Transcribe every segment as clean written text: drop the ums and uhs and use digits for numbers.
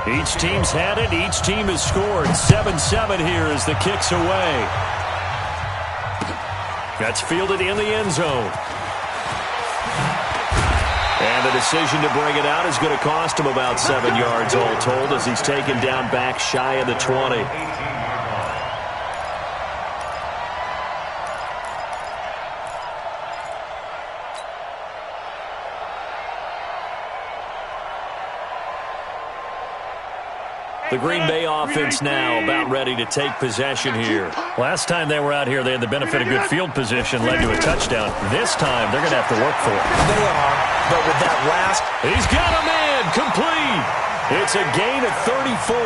Each team's had it. Each team has scored. 7-7 here as the kick's away. That's fielded in the end zone. And the decision to bring it out is going to cost him about 7 yards all told as he's taken down back shy of the 20. The Green Bay offense now about ready to take possession here. Last time they were out here, they had the benefit of good field position, led to a touchdown. This time, they're going to have to work for it. They are, but with that last... He's got a man, complete. It's a gain of 34.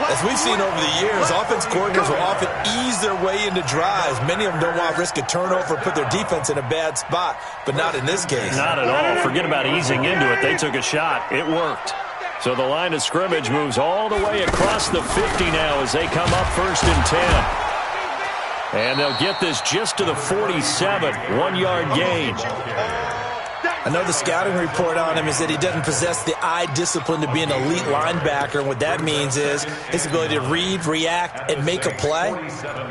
As we've seen over the years, offense coordinators will often ease their way into drives. Many of them don't want to risk a turnover or put their defense in a bad spot, but not in this case. Not at all. Forget about easing into it. They took a shot. It worked. So the line of scrimmage moves all the way across the 50 now as they come up 1st and 10. And they'll get this just to the 47, 1-yard gain. I know the scouting report on him is that he doesn't possess the eye discipline to be an elite linebacker. And what that means is his ability to read, react, and make a play.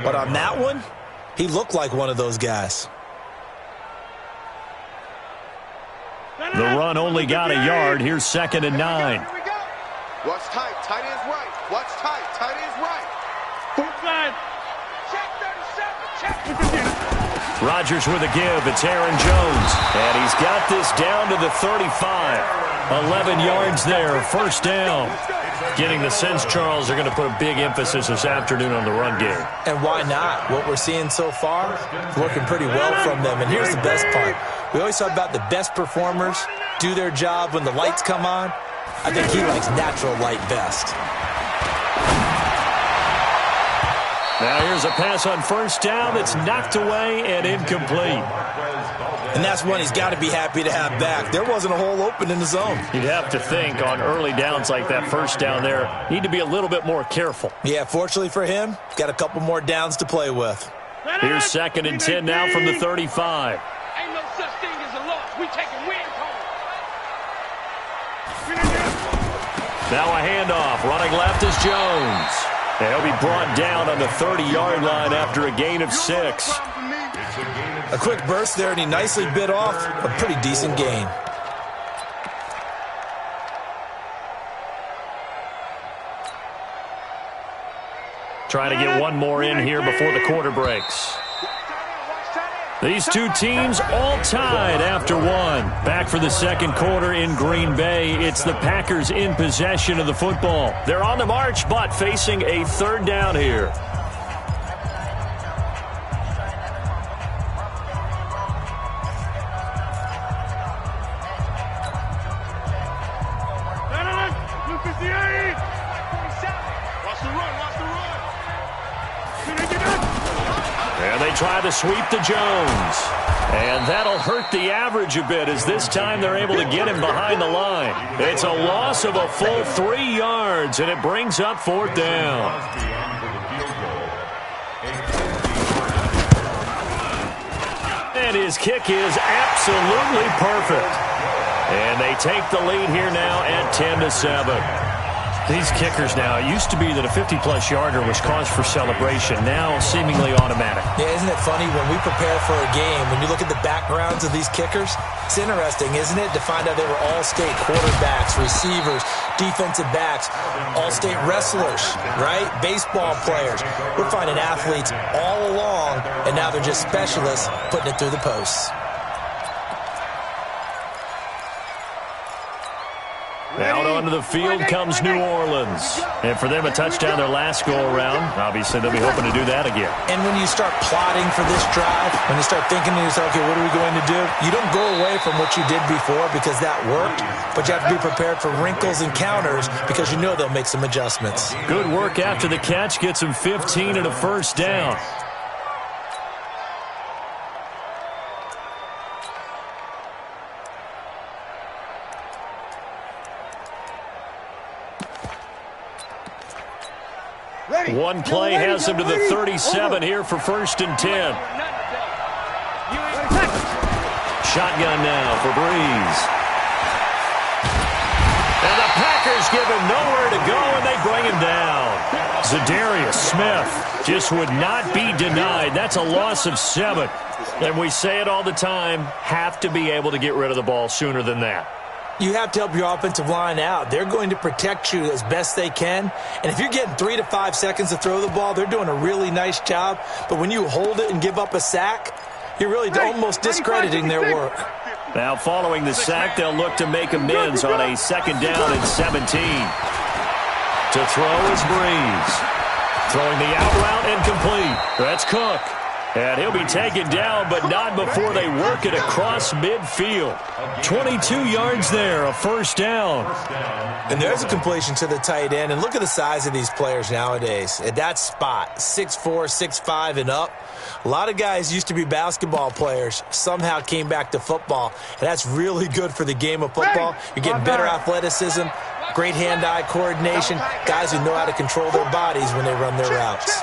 But on that one, he looked like one of those guys. The run only got a yard. Here's 2nd and 9. Watch tight. Tight ends right. Watch tight. Tight ends right. Check 37. Check. Rodgers with a give. It's Aaron Jones. And he's got this down to the 35. 11 yards there. 1st down. Getting the sense, Charles, they're going to put a big emphasis this afternoon on the run game. And why not? What we're seeing so far is working pretty well from them. And here's the best part. We always talk about the best performers do their job when the lights come on. I think he likes natural light best. Now here's a pass on 1st down that's knocked away and incomplete. And that's one he's got to be happy to have back. There wasn't a hole open in the zone. You'd have to think on early downs like that 1st down there, need to be a little bit more careful. Yeah, fortunately for him, got a couple more downs to play with. Here's 2nd and 10 now from the 35. Ain't no such thing as a loss. We taking wins home. Now a handoff. Running left is Jones. And he'll be brought down on the 30-yard line after a gain of 6. A quick burst there, and he nicely bit off a pretty decent gain. Trying to get one more in here before the quarter breaks. These two teams all tied after one. Back for the 2nd quarter in Green Bay. It's the Packers in possession of the football. They're on the march, but facing a 3rd down here. And they try to sweep to Jones. And that'll hurt the average a bit as this time they're able to get him behind the line. It's a loss of a full 3 yards, and it brings up 4th down. And his kick is absolutely perfect. And they take the lead here now at 10-7. These kickers now, it used to be that a 50-plus yarder was cause for celebration. Now seemingly automatic. Yeah, isn't it funny when we prepare for a game, when you look at the backgrounds of these kickers, it's interesting, isn't it, to find out they were all-state quarterbacks, receivers, defensive backs, all-state wrestlers, right? Baseball players. We're finding athletes all along, and now they're just specialists putting it through the posts. Out onto the field comes New Orleans. And for them, a touchdown their last go-around. Obviously, they'll be hoping to do that again. And when you start plotting for this drive, when you start thinking to yourself, okay, what are we going to do? You don't go away from what you did before because that worked, but you have to be prepared for wrinkles and counters because you know they'll make some adjustments. Good work after the catch. Gets him 15 and a 1st down. One play has him to the 37 here for 1st and 10. Shotgun now for Breeze. And the Packers give him nowhere to go Zadarius Smith just would not be denied. That's a loss of 7. And we say it all the time, have to be able to get rid of the ball sooner than that. You have to help your offensive line out. They're going to protect you as best they can. And if you're getting 3 to 5 seconds to throw the ball, they're doing a really nice job. But when you hold it and give up a sack, you're really almost discrediting their work. Now, following the sack, they'll look to make amends on a 2nd down and 17. To throw is Breeze. Throwing the out route incomplete. That's Cook. And he'll be taken down, but not before they work it across midfield. 22 yards there, a 1st down. And there's a completion to the tight end. And look at the size of these players nowadays. At that spot, 6'4", 6'5", and up. A lot of guys used to be basketball players, somehow came back to football. And that's really good for the game of football. You're getting better athleticism, great hand-eye coordination, guys who know how to control their bodies when they run their routes.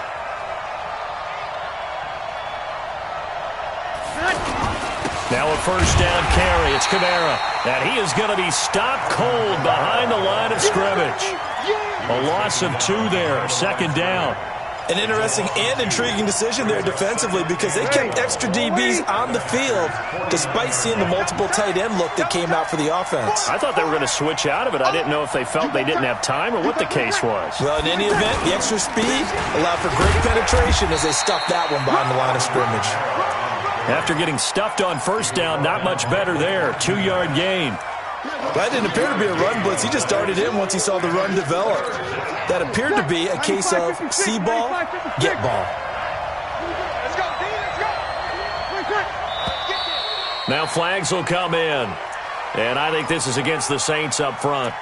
Now a 1st down carry. It's Kamara. And he is going to be stopped cold behind the line of scrimmage. A loss of 2 there, 2nd down. An interesting and intriguing decision there defensively because they kept extra DBs on the field despite seeing the multiple tight end look that came out for the offense. I thought they were going to switch out of it. I didn't know if they felt they didn't have time or what the case was. Well, in any event, the extra speed allowed for great penetration as they stuffed that one behind the line of scrimmage. After getting stuffed on 1st down, not much better there. 2-yard gain. That didn't appear to be a run blitz. He just darted in once he saw the run develop. That appeared to be a case of see ball, get ball. Now flags will come in. And I think this is against the Saints up front.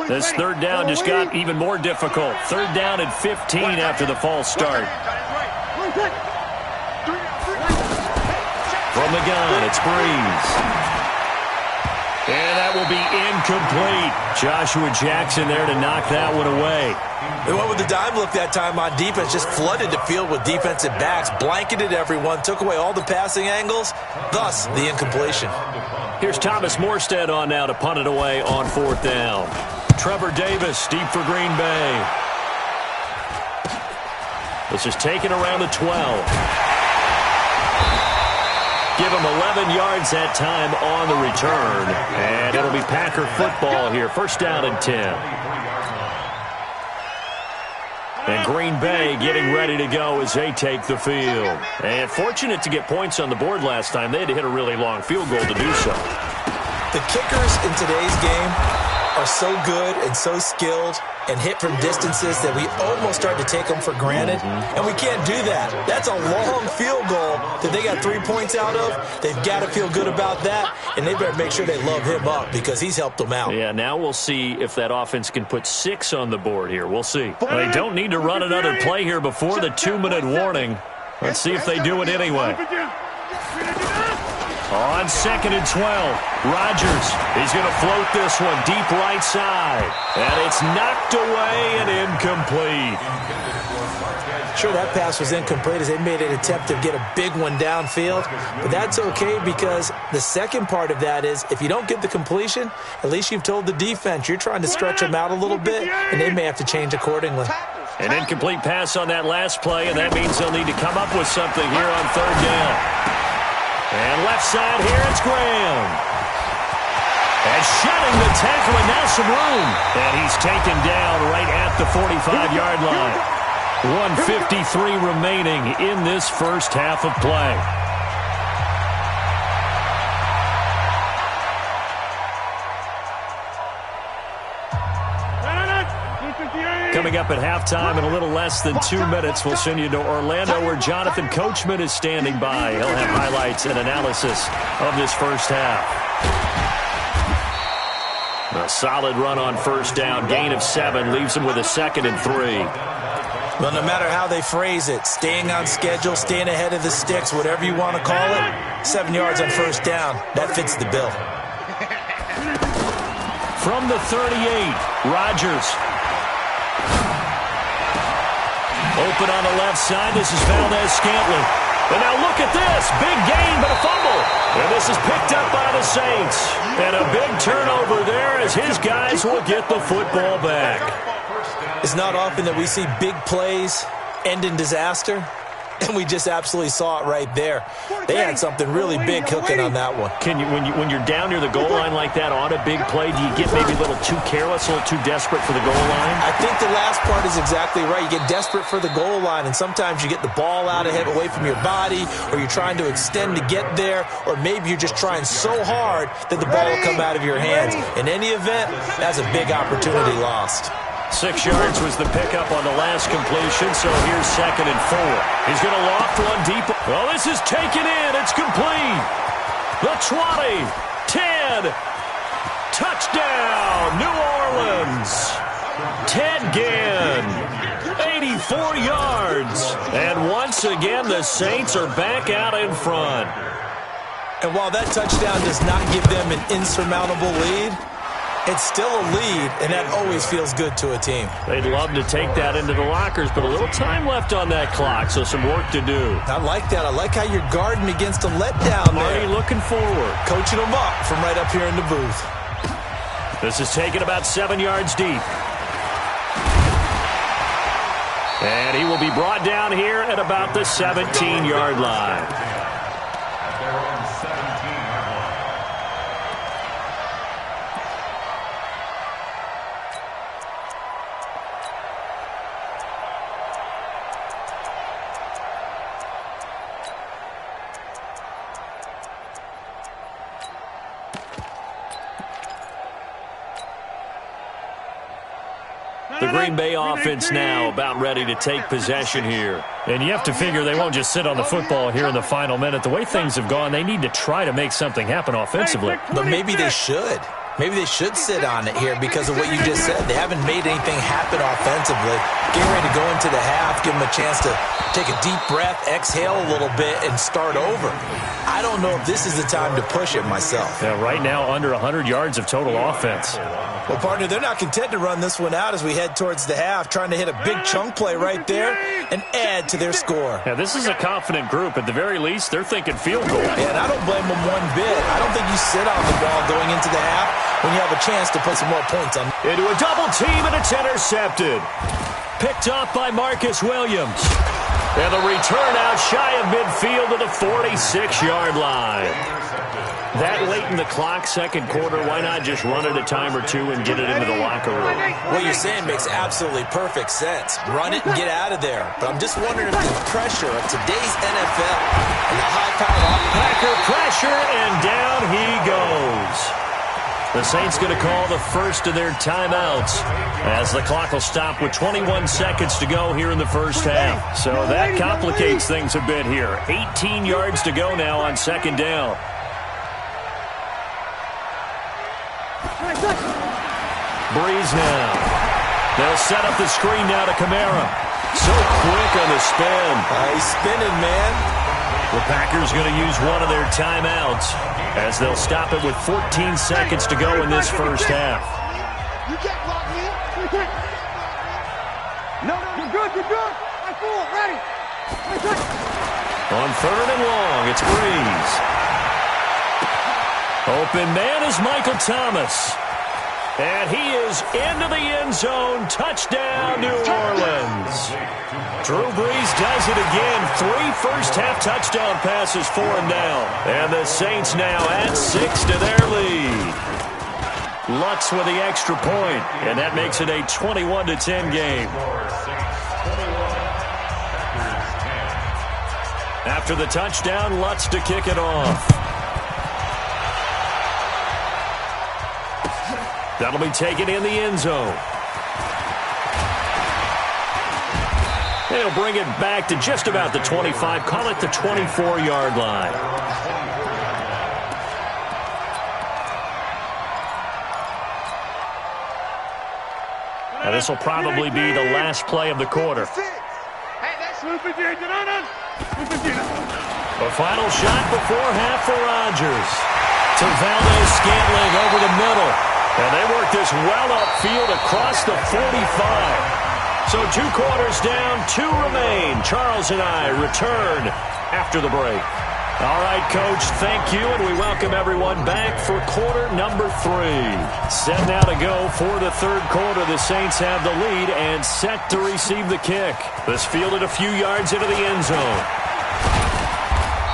This 3rd down just got even more difficult. 3rd down and 15 after the false start. From the gun, it's Breeze. And that will be incomplete. Joshua Jackson there to knock that one away. They went with the dime look that time on defense, just flooded the field with defensive backs, blanketed everyone, took away all the passing angles, thus the incompletion. Here's Thomas Morstead on now to punt it away on 4th down. Trevor Davis deep for Green Bay. This is taken around the 12. Give him 11 yards that time on the return. And it'll be Packer football here. 1st down and 10. And Green Bay getting ready to go as they take the field. And fortunate to get points on the board last time. They had to hit a really long field goal to do so. The kickers in today's game are so good and so skilled and hit from distances that we almost start to take them for granted. And we can't do that. That's a long field goal that they got 3 points out of. They've got to feel good about that, and they better make sure they love him up because he's helped them out. Yeah, now we'll see if that offense can put 6 on the board here. We'll see. They don't need to run another play here before the 2-minute warning. Let's see if they do it anyway. On 2nd and 12, Rodgers. He's going to float this one deep right side. And it's knocked away and incomplete. Sure, that pass was incomplete as they made an attempt to get a big one downfield. But that's okay because the second part of that is if you don't get the completion, at least you've told the defense you're trying to stretch them out a little bit, and they may have to change accordingly. An incomplete pass on that last play, and that means they'll need to come up with something here on 3rd down. And left side here, it's Graham. And shedding the tackle, and now some room. And he's taken down right at the 45-yard line. 1:53 remaining in this 1st half of play. Coming up at halftime in a little less than 2 minutes, we'll send you to Orlando where Jonathan Coachman is standing by. He'll have highlights and analysis of this 1st half. A solid run on 1st down, gain of 7, leaves him with a 2nd and 3. Well, no matter how they phrase it, staying on schedule, staying ahead of the sticks, whatever you want to call it, 7 yards on 1st down, that fits the bill. From the 38, Rodgers. open on the left side. This is Valdez-Scantling. And now look at this. Big gain, but a fumble. And this is picked up by the Saints. And a big turnover there as his guys will get the football back. It's not often that we see big plays end in disaster. And we just absolutely saw it right there. They had something really big cooking on that one. Can you, when you're down near the goal line like that on a big play, do you get maybe a little too careless, a little too desperate for the goal line? I think the last part is exactly right. You get desperate for the goal line, and sometimes you get the ball out ahead away from your body, or you're trying to extend to get there, or maybe you're just trying so hard that the ball will come out of your hands. In any event, that's a big opportunity lost. 6 yards was the pickup on the last completion, so here's 2nd and 4. He's going to loft one deep. Well, this is taken in. It's complete. The 20, 10, touchdown, New Orleans. Ted Ginn, 84 yards. And once again, the Saints are back out in front. And while that touchdown does not give them an insurmountable lead, it's still a lead, and that always feels good to a team. They'd love to take that into the lockers, but a little time left on that clock, so some work to do. I like that. I like how you're guarding against a letdown Marty there. looking forward. Coaching them up from right up here in the booth. This is taken about 7 yards deep. And he will be brought down here at about the 17-yard line. The Green Bay offense now about ready to take possession here. And you have to figure they won't just sit on the football here in the final minute. The way things have gone, they need to try to make something happen offensively. But maybe they should. Maybe they should sit on it here because of what you just said. They haven't made anything happen offensively. Getting ready to go into the half, give them a chance to take a deep breath, exhale a little bit, and start over. I don't know if this is the time to push it myself. Yeah, right now, under 100 yards of total offense. Well, partner, they're not content to run this one out as we head towards the half, trying to hit a big chunk play right there and add to their score. Yeah, this is a confident group. At the very least, they're thinking field goal. Yeah, and I don't blame them one bit. I don't think you sit on the ball going into the half when you have a chance to put some more points on. Into a double team, and it's intercepted. Picked off by Marcus Williams. And the return out shy of midfield to the 46-yard line. That late in the clock, second quarter, why not just run it a time or two and get it into the locker room? What you're saying makes absolutely perfect sense. Run it and get out of there. But I'm just wondering if the pressure of today's NFL and the high-powered offense. Packer pressure, and down he goes. The Saints going to call the first of their timeouts as the clock will stop with 21 seconds to go here in the first half. So that complicates things a bit here. 18 yards to go now on second down. Breeze now. They'll set up the screen now to Kamara. So quick on the spin. He's spinning, man. The Packers going to use one of their timeouts as they'll stop it with 14 seconds to go in this first half. You can't block me. No, you're good, you're good. I'm full, ready. On third and long, it's Breeze. Open man is Michael Thomas. And he is into the end zone. Touchdown, New Orleans. Drew Brees does it again. 3 first-half touchdown passes for him now. And the Saints now add 6 to their lead. Lutz with the extra point, and that makes it a 21-10 game. After the touchdown, Lutz to kick it off. That'll be taken in the end zone. They'll bring it back to just about the 25, call it the 24-yard line. Now this will probably be the last play of the quarter. A final shot before half for Rodgers. To Valdez-Scantling over the middle. And they work this well upfield across the 45. So 2 quarters down, 2 remain. Charles and I return after the break. All right, Coach, thank you, and we welcome everyone back for quarter number 3. Set now to go for the third quarter. The Saints have the lead and set to receive the kick. This fielded a few yards into the end zone.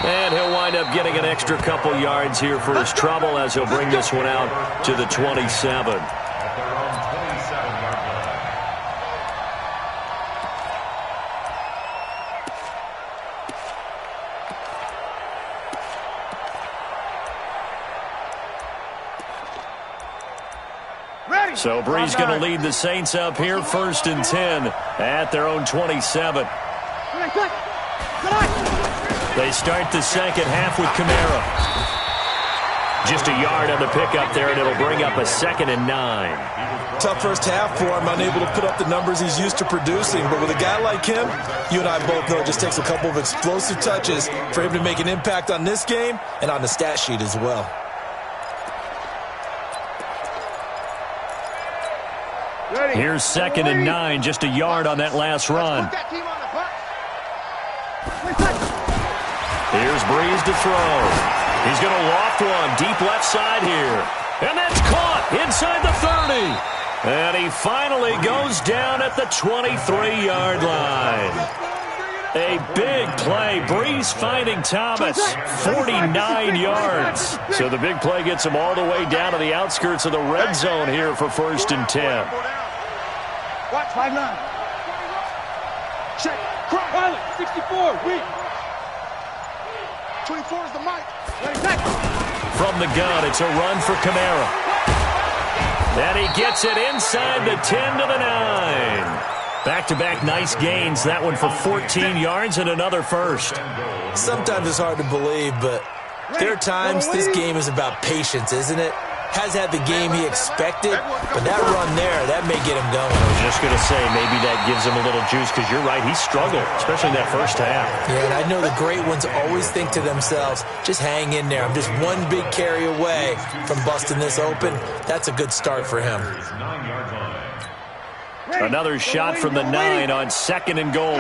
And he'll wind up getting an extra couple yards here for his trouble as he'll bring this one out to the 27. So Bree's going to lead the Saints up here, 1st and 10 at their own 27. They start the second half with Kamara. Just a yard on the pickup there, and it'll bring up a 2nd and 9. Tough first half for him, unable to put up the numbers he's used to producing. But with a guy like him, you and I both know it just takes a couple of explosive touches for him to make an impact on this game and on the stat sheet as well. Here's 2nd and 9, just a yard on that last run. Here's Breeze to throw. He's going to loft one deep left side here. And that's caught inside the 30. And he finally goes down at the 23-yard line. A big play. Breeze finding Thomas, 49 yards. So the big play gets him all the way down to the outskirts of the red zone here for 1st and 10. Watch 5-9. Check. Pilot, 64. Weak. 24 is the mic. From the gun, it's a run for Kamara. And he gets it inside the 10 to the 9. Back-to-back nice gains. That one for 14 yards and another first. Sometimes it's hard to believe, but there are times this game is about patience, isn't it? Has had the game he expected, but that run there, that may get him going. I was just going to say, maybe that gives him a little juice, because you're right, he struggled, especially in that first half. Yeah, and I know the great ones always think to themselves, just hang in there. I'm just one big carry away from busting this open. That's a good start for him. Another shot from the 9 on 2nd and goal.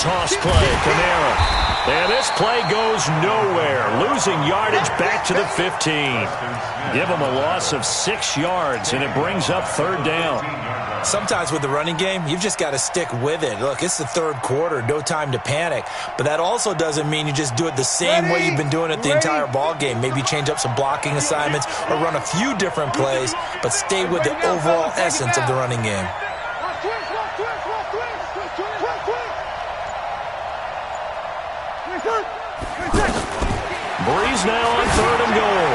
Toss play, Kamara. And this play goes nowhere, losing yardage back to the 15. Give him a loss of 6 yards, and it brings up 3rd down. Sometimes with the running game, you've just got to stick with it. Look, it's the 3rd quarter, no time to panic. But that also doesn't mean you just do it the same way you've been doing it the entire ball game. Maybe change up some blocking assignments or run a few different plays, but stay with the overall essence of the running game. Breeze now on 3rd and goal.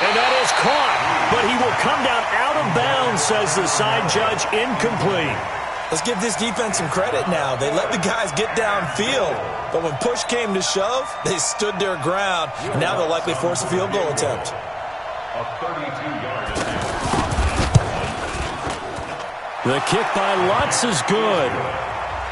And that is caught, but he will come down out of bounds, says the side judge, incomplete. Let's give this defense some credit now. They let the guys get downfield, but when push came to shove, they stood their ground, and now they'll likely force a field goal attempt. The kick by Lutz is good,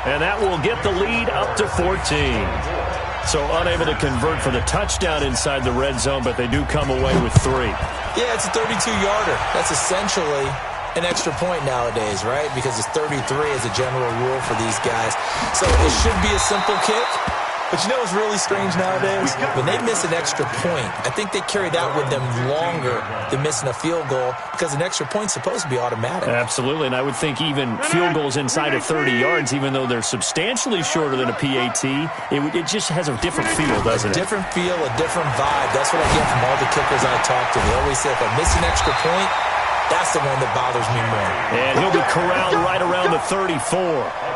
and that will get the lead up to 14. So unable to convert for the touchdown inside the red zone, but they do come away with 3. Yeah, it's a 32-yarder. That's essentially an extra point nowadays, right? Because it's 33 as a general rule for these guys. So it should be a simple kick. But you know what's really strange nowadays? When they miss an extra point, I think they carry that with them longer than missing a field goal, because an extra point's supposed to be automatic. Absolutely, and I would think even field goals inside of 30 yards, even though they're substantially shorter than a PAT, it just has a different feel, doesn't it? A different feel, a different vibe. That's what I get from all the kickers I talk to. They always say, if I miss an extra point, that's the one that bothers me more. And he'll be corralled right around the 34.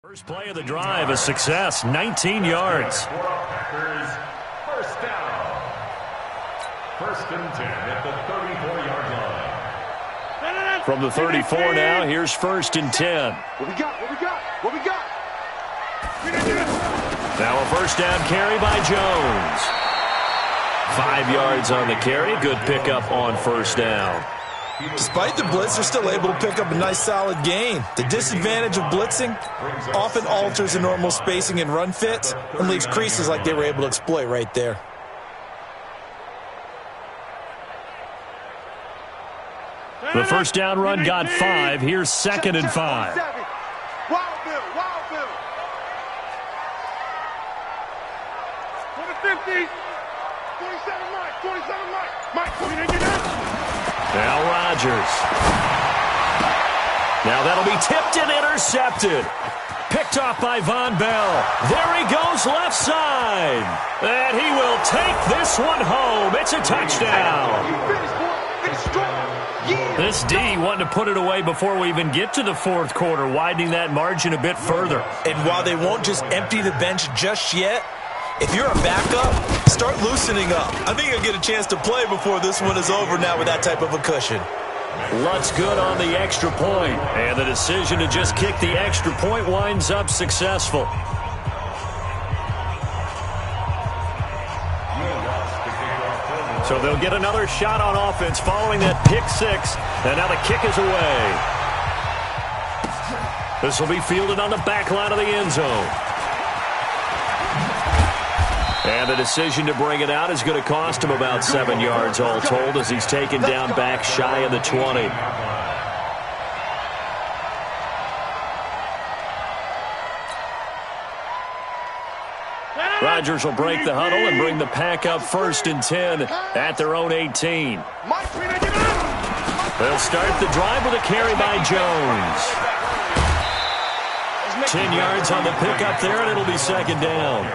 First play of the drive, a success, 19 yards. First down. First and 10 at the 34-yard line. From the 34 now, here's first and 10. What we got? What we got? What we got? Now a first down carry by Jones. 5 yards on the carry. Good pickup on first down. Despite the blitz, they're still able to pick up a nice solid gain. The disadvantage of blitzing often alters the normal spacing and run fits and leaves creases like they were able to exploit right there. The first down run got 5. Here's second and 5. Wild Bill, Wild Bill. For the 50. 47 Mike, 47 Mike. Mike, we didn't get out. Now Rodgers. Now that'll be tipped and intercepted. Picked off by Von Bell. There he goes left side. And he will take this one home. It's a touchdown. Finish, boy. Finish strong. Yeah. This D wanting to put it away before we even get to the fourth quarter, widening that margin a bit further. And while they won't just empty the bench just yet, if you're a backup, start loosening up. I think you'll get a chance to play before this one is over now with that type of a cushion. Lutz good on the extra point, and the decision to just kick the extra point winds up successful. So they'll get another shot on offense following that pick six, and now the kick is away. This will be fielded on the back line of the end zone. And the decision to bring it out is going to cost him about 7 yards all told as he's taken down back shy of the 20. Rodgers will break the huddle and bring the pack up first and 10 at their own 18. They'll start the drive with a carry by Jones. 10 yards on the pickup there, and it'll be second down.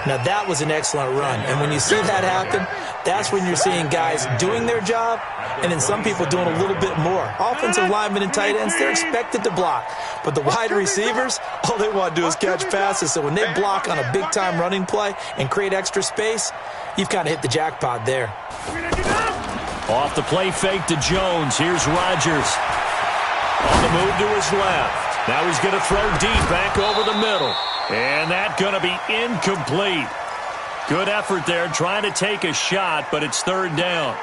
Now, that was an excellent run. And when you see that happen, that's when you're seeing guys doing their job and then some people doing a little bit more. Offensive linemen and tight ends, they're expected to block. But the wide receivers, all they want to do is catch passes. So when they block on a big-time running play and create extra space, you've kind of hit the jackpot there. Off the play fake to Jones. Here's Rodgers. On the move to his left. Now he's going to throw deep back over the middle. And that's going to be incomplete. Good effort there trying to take a shot, but it's third down.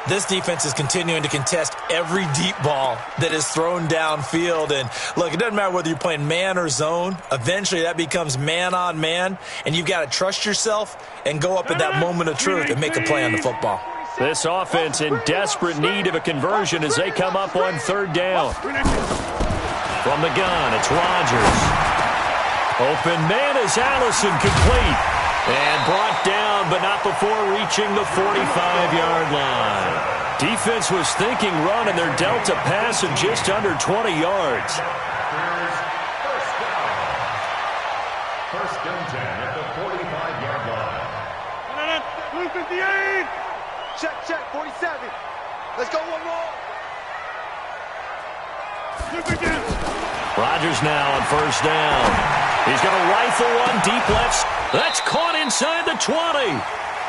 This defense is continuing to contest every deep ball that is thrown downfield. And, look, it doesn't matter whether you're playing man or zone. Eventually that becomes man on man, and you've got to trust yourself and go up at that moment of truth and make a play on the football. This offense in desperate need of a conversion as they come up on third down. From the gun, it's Rodgers. Open man is Allison, complete. And brought down, but not before reaching the 45-yard line. Defense was thinking run, and they're dealt a pass of just under 20 yards. First and 10 at the 45-yard line. 258. Check, 47. Let's go one more. Rodgers now on first down. He's going to rifle one deep left. That's caught inside the 20.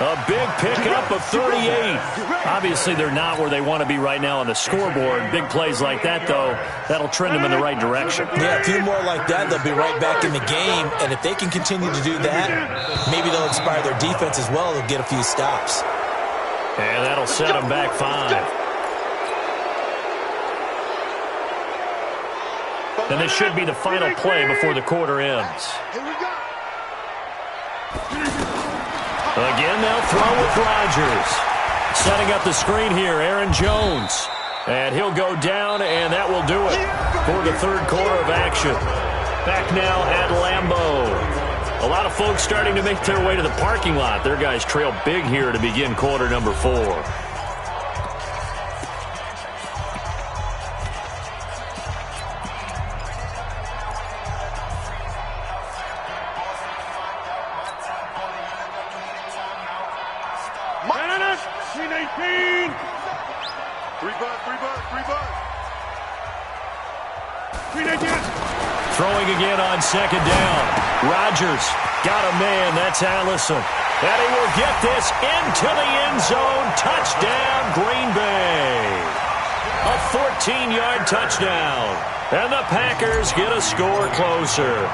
A big pickup of 38. Obviously, they're not where they want to be right now on the scoreboard. Big plays like that, though, that'll trend them in the right direction. Yeah, a few more like that, they'll be right back in the game. And if they can continue to do that, maybe they'll inspire their defense as well. They'll get a few stops. And that'll set them back 5. And this should be the final play before the quarter ends. Again, they'll throw with Rodgers. Setting up the screen here, Aaron Jones. And he'll go down, and that will do it for the third quarter of action. Back now at Lambeau. A lot of folks starting to make their way to the parking lot. Their guys trail big here to begin quarter number 4. throwing again on second down. Rodgers got a man. That's Allison. And he will get this into the end zone. Touchdown, Green Bay. A 14-yard touchdown. And the Packers get a score closer.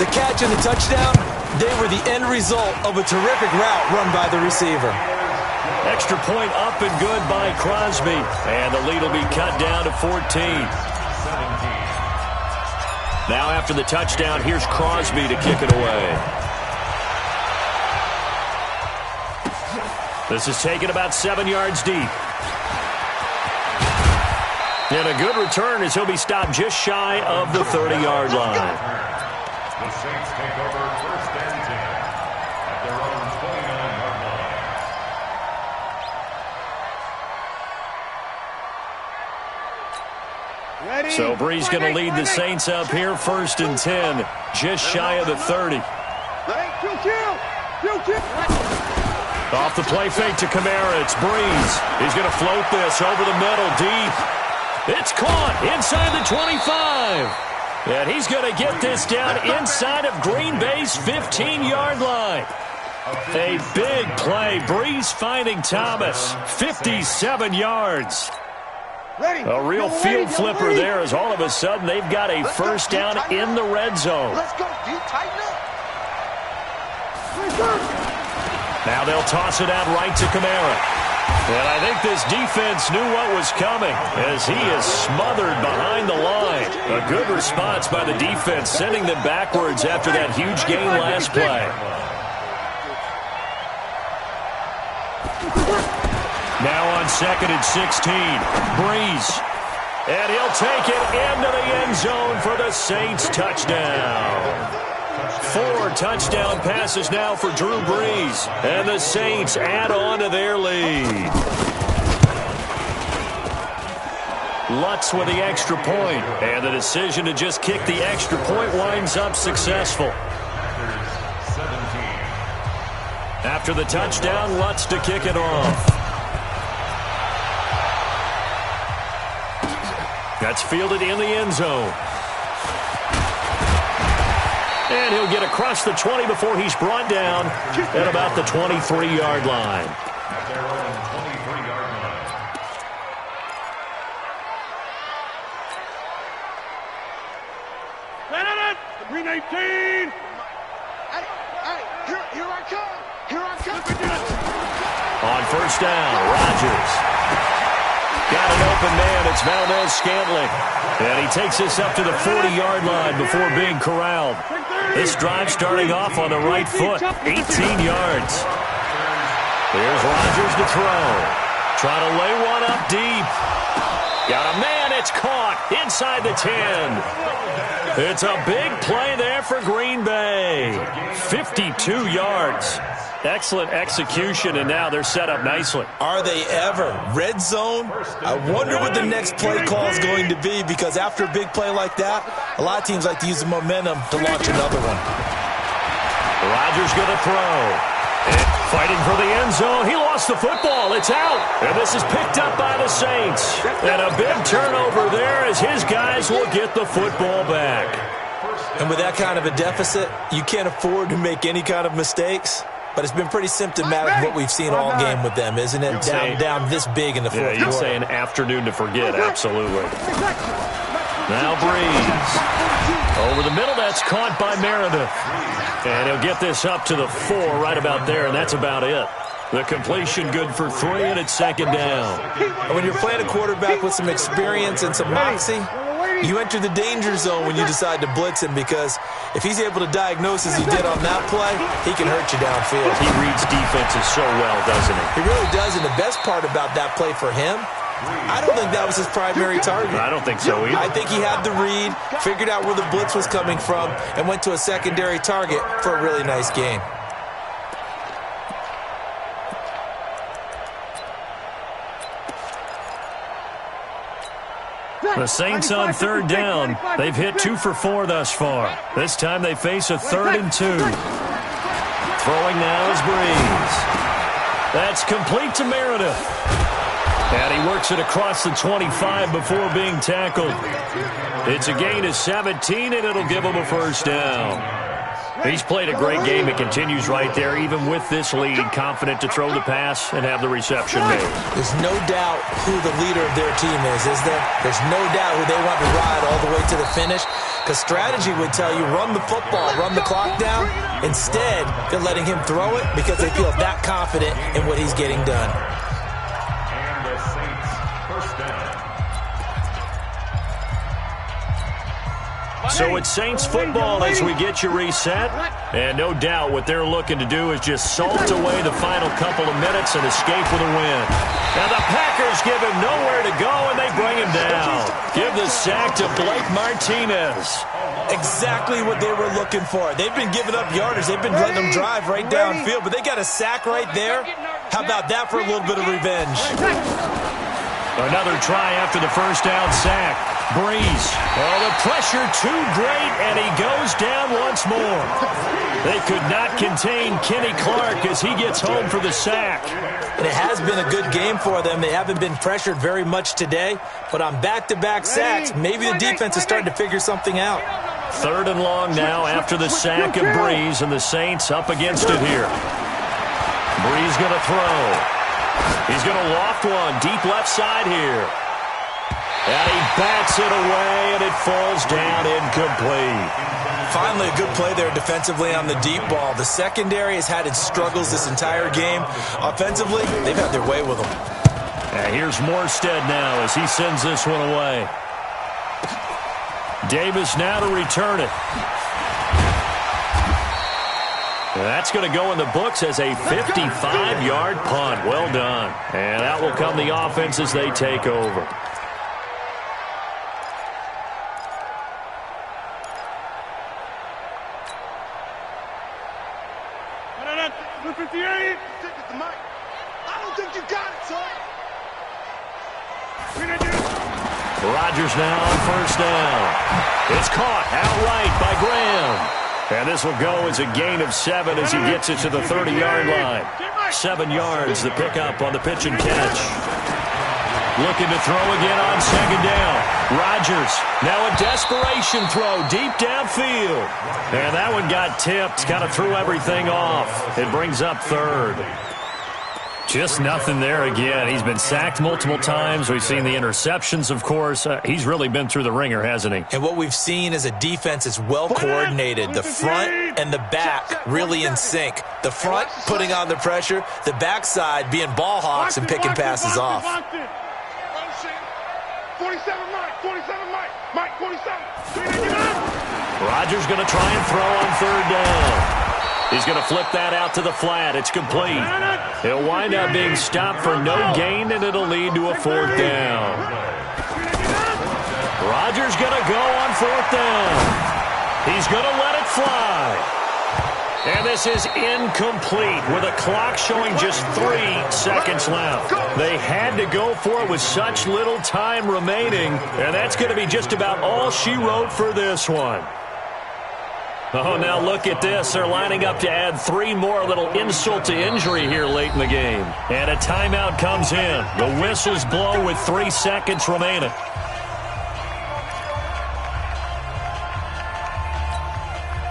The catch and the touchdown, they were the end result of a terrific route run by the receiver. Extra point up and good by Crosby. And the lead will be cut down to 14. Now after the touchdown, here's Crosby to kick it away. This is taken about 7 yards deep. And a good return as he'll be stopped just shy of the 30-yard line. The Saints take over first and 10 at their own 29-yard line. Ready? So Brees going to lead the Saints up here, first and 10, just shy of the 30. Off the play fake to Kamara, it's Brees. He's going to float this over the middle, deep. It's caught inside the 25. And he's going to get this down inside of Green Bay's 15-yard line. A big play. Brees finding Thomas. 57 yards. A real field flipper there as all of a sudden they've got a first down in the red zone. Let's go. You tighten up. Now they'll toss it out right to Kamara. And I think this defense knew what was coming as he is smothered behind the line. A good response by the defense, sending them backwards after that huge gain last play. Now on second and 16, Brees. And he'll take it into the end zone for the Saints touchdown. 4 touchdown passes now for Drew Brees. And the Saints add on to their lead. Lutz with the extra point. And the decision to just kick the extra point winds up successful. After the touchdown, Lutz to kick it off. That's fielded in the end zone. And he'll get across the 20 before he's brought down at about the 23-yard line. At their own 23-yard line. Green 18. Hey, here I come. Here I come. On first down, Rodgers. Got an open man. It's Valdez-Scantling. And he takes this up to the 40-yard line before being corralled. This drive starting off on the right foot. 18 yards. Here's Rodgers to throw. Trying to lay one up deep. Got a man. It's caught inside the 10. It's a big play there for Green Bay. 52 yards. Excellent execution, and now they're set up nicely. Are they ever? Red zone? I wonder what the next play call is going to be, because after a big play like that, a lot of teams like to use the momentum to launch another one. Rodgers going to throw. And fighting for the end zone. He lost the football. It's out. And this is picked up by the Saints. And a big turnover there as his guys will get the football back. And with that kind of a deficit, you can't afford to make any kind of mistakes. But it's been pretty symptomatic of what we've seen all game with them, isn't it? Down this big in the fourth quarter. You'd say an afternoon to forget, absolutely. Now Brees. Over the middle, that's caught by Meredith. And he'll get this up to the 4 right about there, and that's about it. The completion good for 3, and it's second down. And when you're playing a quarterback with some experience and some moxie, you enter the danger zone when you decide to blitz him, because if he's able to diagnose as he did on that play, he can hurt you downfield. He reads defenses so well, doesn't he? He really does, and the best part about that play for him, I don't think that was his primary target. I don't think so either. I think he had the read, figured out where the blitz was coming from, and went to a secondary target for a really nice gain. The Saints on third down. They've hit 2 for 4 thus far. This time they face a 3rd and 2. Throwing now is Brees. That's complete to Meredith. And he works it across the 25 before being tackled. It's a gain of 17, and it'll give him a first down. He's played a great game. It continues right there, even with this lead, confident to throw the pass and have the reception made. There's no doubt who the leader of their team is there? There's no doubt who they want to ride all the way to the finish, because strategy would tell you run the football, run the clock down. Instead, they're letting him throw it because they feel that confident in what he's getting done. And the Saints first down. So it's Saints football as we get you reset. And no doubt what they're looking to do is just salt away the final couple of minutes and escape with a win. Now the Packers give him nowhere to go, and they bring him down. Give the sack to Blake Martinez. Exactly what they were looking for. They've been giving up yardage. They've been letting them drive right downfield, but they got a sack right there. How about that for a little bit of revenge? Another try after the first down sack. Breeze. Oh, the pressure too great, and he goes down once more. They could not contain Kenny Clark as he gets home for the sack. And it has been a good game for them. They haven't been pressured very much today, but on back-to-back sacks, maybe the defense is starting to figure something out. 3rd and long now after the sack of Breeze, and the Saints up against it here. Breeze going to throw. He's going to loft one deep left side here. And he bats it away, and it falls down incomplete. Finally, a good play there defensively on the deep ball. The secondary has had its struggles this entire game. Offensively, they've had their way with them. And here's Morstead now as he sends this one away. Davis now to return it. That's going to go in the books as a 55-yard punt. Well done. And out will come the offense as they take over. Rodgers now on first down. It's caught outright by Graham. And this will go as a gain of 7 as he gets it to the 30-yard line. 7 yards, the pickup on the pitch and catch. Looking to throw again on second down. Rodgers, now a desperation throw deep downfield. And that one got tipped, kind of threw everything off. It brings up 3rd. Just nothing there again. He's been sacked multiple times. We've seen the interceptions, of course. He's really been through the ringer, hasn't he? And what we've seen is a defense that's well coordinated. The front and the back really in sync. The front putting on the pressure, the backside being ball hawks and picking passes off. 47 Mike, 47. Rodgers going to try and throw on 3rd down. He's going to flip that out to the flat. It's complete. He'll wind up being stopped for no gain, and it'll lead to a 4th down. Rodgers going to go on 4th down. He's going to let it fly. And this is incomplete with a clock showing just 3 seconds left. They had to go for it with such little time remaining, and that's going to be just about all she wrote for this one. Oh, now look at this. They're lining up to add 3 more, a little insult to injury here late in the game. And a timeout comes in. The whistles blow with 3 seconds remaining.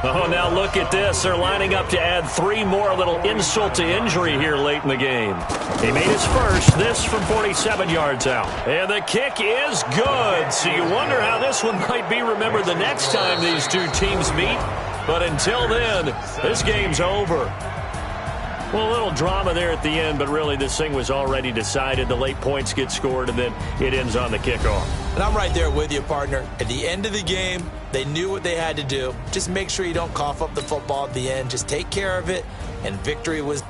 Oh, now look at this. They're lining up to add 3 more, a little insult to injury here late in the game. He made his first, this from 47 yards out. And the kick is good. So you wonder how this one might be remembered the next time these two teams meet. But until then, this game's over. Well, a little drama there at the end, but really this thing was already decided. The late points get scored, and then it ends on the kickoff. And I'm right there with you, partner. At the end of the game, they knew what they had to do. Just make sure you don't cough up the football at the end. Just take care of it, and victory was